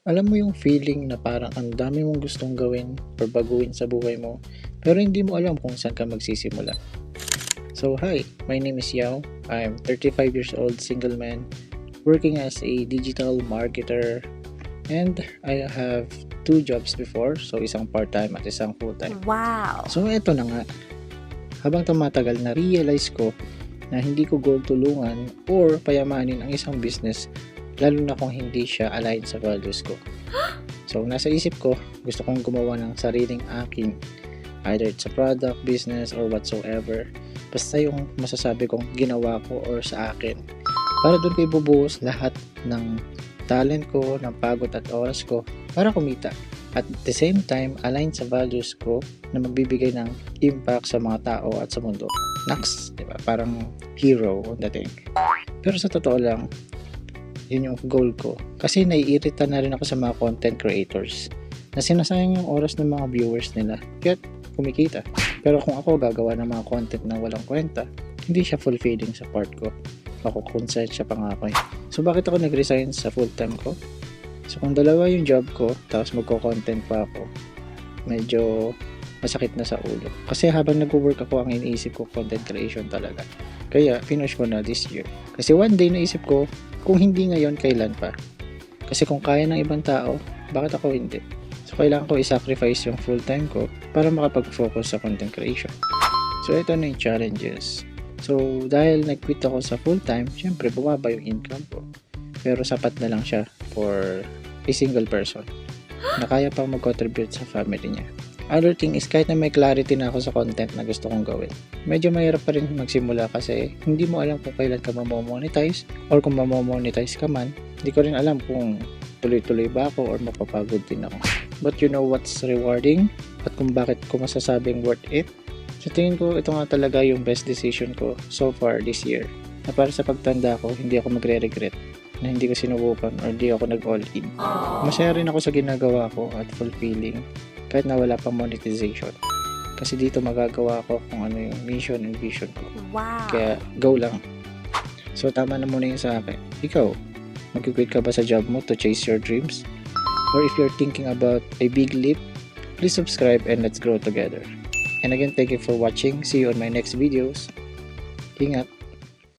Alam mo yung feeling na parang ang dami mong gustong gawin or baguhin sa buhay mo, pero hindi mo alam kung saan ka magsisimula. So hi, my name is Yao. I'm 35 years old single man working as a digital marketer, and I have two jobs before, so isang part-time at isang full-time. Wow! So eto na nga, habang tumatagal na-realize ko na hindi ko goal tulungan or payamanin ang isang business, lalo na kung hindi siya aligned sa values ko. So nasa isip ko, gusto kong gumawa ng sariling akin, either it's a product, business, or whatsoever. Basta yung masasabi kong ginawa ko or sa akin. Para doon ko ibubuhos lahat ng talent ko, ng pagod at oras ko para kumita. At the same time, align sa values ko na magbibigay ng impact sa mga tao at sa mundo. Next, diba? Parang hero on dating. Pero sa totoo lang, yun yung goal ko. Kasi naiirita na rin ako sa mga content creators na sinasayang yung oras ng mga viewers nila. Kaya kumikita. Pero kung ako gagawa ng mga content na walang kwenta, hindi siya fulfilling sa part ko. Makukonsensya pa nga ako. So bakit ako nag-resign sa full-time ko? So kung dalawa yung job ko, tapos magko-content pa ako, medyo masakit na sa ulo. Kasi habang nag-work ako, ang iniisip ko content creation talaga. Kaya finish ko na this year. Kasi one day naisip ko, kung hindi ngayon, kailan pa? Kasi kung kaya ng ibang tao, bakit ako hindi? So kailangan ko i-sacrifice yung full-time ko para makapag-focus sa content creation. So ito na yung challenges. So dahil nag-quit ako sa full-time, syempre bumaba yung income ko. Pero sapat na lang siya for a single person na kaya pang mag-contribute sa family niya. Other thing is, kahit na may clarity na ako sa content na gusto kong gawin, medyo mahirap pa rin magsimula kasi hindi mo alam kung kailan ka mamomonetize or kung mamomonetize ka man, hindi ko rin alam kung tuloy-tuloy ba ako or mapapagod din ako. But you know what's rewarding at kung bakit ko masasabing worth it? Sa tingin ko, ito nga talaga yung best decision ko so far this year. Na para sa pagtanda ko, hindi ako magre-regret na hindi ko sinubukan or hindi ako nag-all-in. Masaya rin ako sa ginagawa ko at fulfilling kahit na wala pang monetization. Kasi dito magagawa ko kung ano yung mission and vision ko. Wow! Kaya go lang. So tama na muna yun sa akin. Ikaw, mag-quit ka ba sa job mo to chase your dreams? Or if you're thinking about a big leap, please subscribe and let's grow together. And again, thank you for watching. See you on my next videos. Ingat!